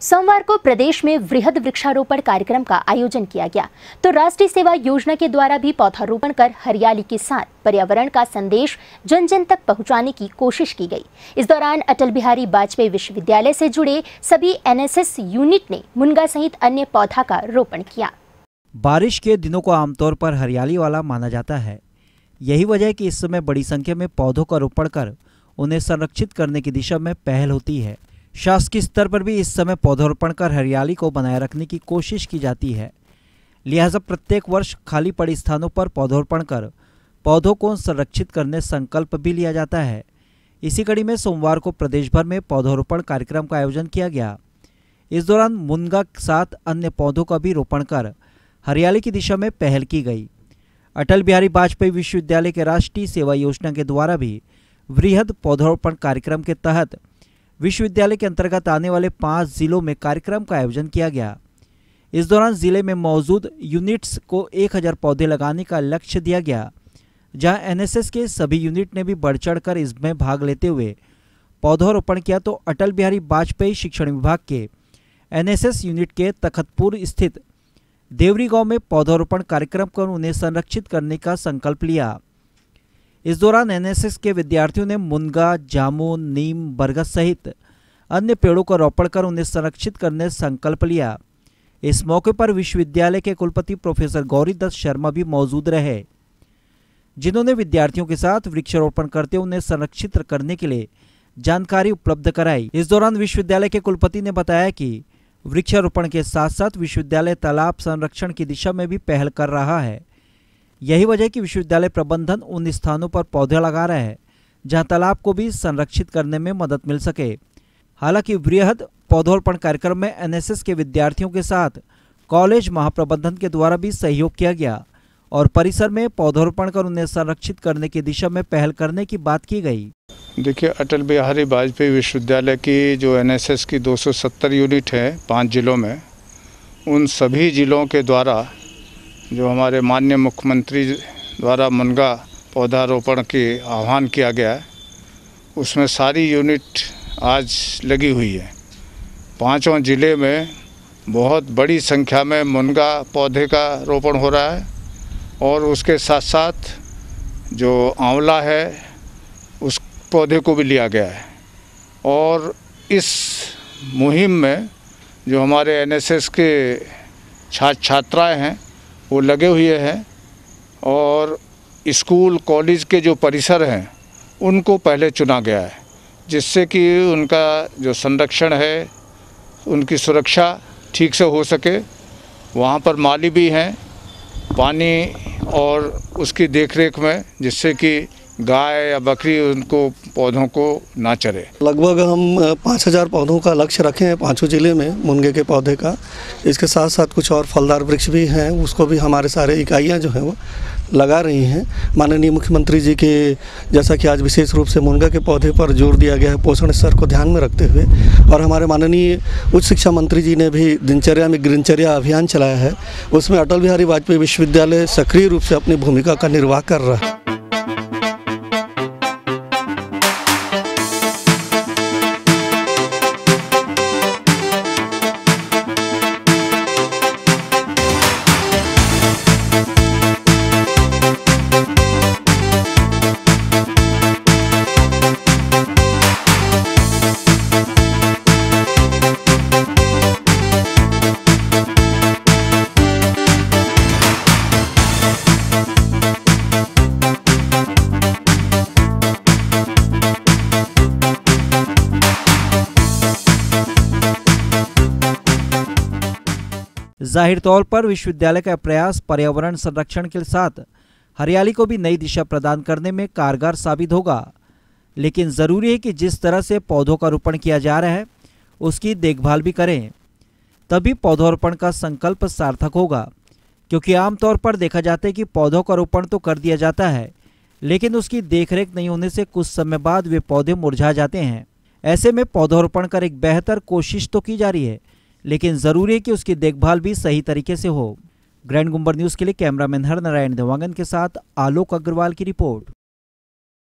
सोमवार को प्रदेश में वृहद वृक्षारोपण कार्यक्रम का आयोजन किया गया तो राष्ट्रीय सेवा योजना के द्वारा भी पौधारोपण कर हरियाली के साथ पर्यावरण का संदेश जन जन तक पहुंचाने की कोशिश की गई। इस दौरान अटल बिहारी वाजपेयी विश्वविद्यालय से जुड़े सभी एनएसएस यूनिट ने मुनगा सहित अन्य पौधा का रोपण किया। बारिश के दिनों को आमतौर पर हरियाली वाला माना जाता है। यही वजह है कि इस समय बड़ी संख्या में पौधों का रोपण कर उन्हें संरक्षित करने की दिशा में पहल होती है। शासकीय स्तर पर भी इस समय पौधारोपण कर हरियाली को बनाए रखने की कोशिश की जाती है। लिहाजा प्रत्येक वर्ष खाली पड़े स्थानों पर पौधारोपण कर पौधों को संरक्षित करने संकल्प भी लिया जाता है। इसी कड़ी में सोमवार को प्रदेश भर में पौधारोपण कार्यक्रम का आयोजन किया गया। इस दौरान मुनगा के साथ अन्य पौधों का भी रोपण कर हरियाली की दिशा में पहल की गई। अटल बिहारी वाजपेयी विश्वविद्यालय के राष्ट्रीय सेवा योजना के द्वारा भी वृहद पौधारोपण कार्यक्रम के तहत विश्वविद्यालय के अंतर्गत आने वाले 5 जिलों में कार्यक्रम का आयोजन किया गया। इस दौरान जिले में मौजूद यूनिट्स को 1000 पौधे लगाने का लक्ष्य दिया गया, जहां एनएसएस के सभी यूनिट ने भी बढ़ चढ़कर इसमें भाग लेते हुए पौधारोपण किया। तो अटल बिहारी वाजपेयी शिक्षण विभाग के एनएसएस यूनिट के तखतपुर स्थित देवरी गांव में पौधारोपण कार्यक्रम कर उन्हें संरक्षित करने का संकल्प लिया। इस दौरान एनएसएस के विद्यार्थियों ने मुनगा, जामुन, नीम, बरगद सहित अन्य पेड़ों का रोपण कर उन्हें संरक्षित करने संकल्प लिया। इस मौके पर विश्वविद्यालय के कुलपति प्रोफेसर गौरीदत्त शर्मा भी मौजूद रहे, जिन्होंने विद्यार्थियों के साथ वृक्षारोपण करते उन्हें संरक्षित करने के लिए जानकारी उपलब्ध कराई। इस दौरान विश्वविद्यालय के कुलपति ने बताया कि वृक्षारोपण के साथ साथ विश्वविद्यालय तालाब संरक्षण की दिशा में भी पहल कर रहा है। यही वजह कि विश्वविद्यालय प्रबंधन उन स्थानों पर पौधे लगा रहा है जहां तालाब को भी संरक्षित करने में मदद मिल सके। हालांकि वृहद पौधारोपण कार्यक्रम में एनएसएस के विद्यार्थियों के साथ कॉलेज महाप्रबंधन के द्वारा भी सहयोग किया गया और परिसर में पौधारोपण कर उन्हें संरक्षित करने की दिशा में पहल करने की बात की गई। देखिए, अटल बिहारी वाजपेयी विश्वविद्यालय की जो एनएसएस की 270 यूनिट है 5 जिलों में, उन सभी जिलों के द्वारा जो हमारे माननीय मुख्यमंत्री द्वारा मुनगा पौधारोपण के आह्वान किया गया है, उसमें सारी यूनिट आज लगी हुई है। 5 जिले में बहुत बड़ी संख्या में मुनगा पौधे का रोपण हो रहा है और उसके साथ साथ जो आंवला है उस पौधे को भी लिया गया है। और इस मुहिम में जो हमारे एनएसएस के छात्र छात्राएँ हैं वो लगे हुए हैं और स्कूल कॉलेज के जो परिसर हैं उनको पहले चुना गया है, जिससे कि उनका जो संरक्षण है, उनकी सुरक्षा ठीक से हो सके। वहाँ पर माली भी हैं पानी और उसकी देखरेख में, जिससे कि गाय या बकरी उनको पौधों को ना चरे। लगभग हम 5000 पौधों का लक्ष्य रखे हैं 5 जिले में मुनगे के पौधे का। इसके साथ साथ कुछ और फलदार वृक्ष भी हैं, उसको भी हमारे सारे इकाइयां जो हैं वो लगा रही हैं। माननीय मुख्यमंत्री जी के जैसा कि आज विशेष रूप से मुनगा के पौधे पर जोर दिया गया है पोषण स्तर को ध्यान में रखते हुए, और हमारे माननीय उच्च शिक्षा मंत्री जी ने भी दिनचर्या में ग्रीनचर्या अभियान चलाया है। उसमें अटल बिहारी वाजपेयी विश्वविद्यालय सक्रिय रूप से अपनी भूमिका का निर्वाह कर रहा है। जाहिर तौर पर विश्वविद्यालय का प्रयास पर्यावरण संरक्षण के साथ हरियाली को भी नई दिशा प्रदान करने में कारगर साबित होगा। लेकिन ज़रूरी है कि जिस तरह से पौधों का रोपण किया जा रहा है उसकी देखभाल भी करें, तभी पौधारोपण का संकल्प सार्थक होगा। क्योंकि आमतौर पर देखा जाता है कि पौधों का रोपण तो कर दिया जाता है, लेकिन उसकी देखरेख नहीं होने से कुछ समय बाद वे पौधे मुरझा जाते हैं। ऐसे में पौधारोपण कर एक बेहतर कोशिश तो की जा रही है, लेकिन ज़रूरी है कि उसकी देखभाल भी सही तरीके से हो। ग्रैंड गुम्बर न्यूज़ के लिए कैमरामैन हर नारायण देवांगन के साथ आलोक अग्रवाल की रिपोर्ट।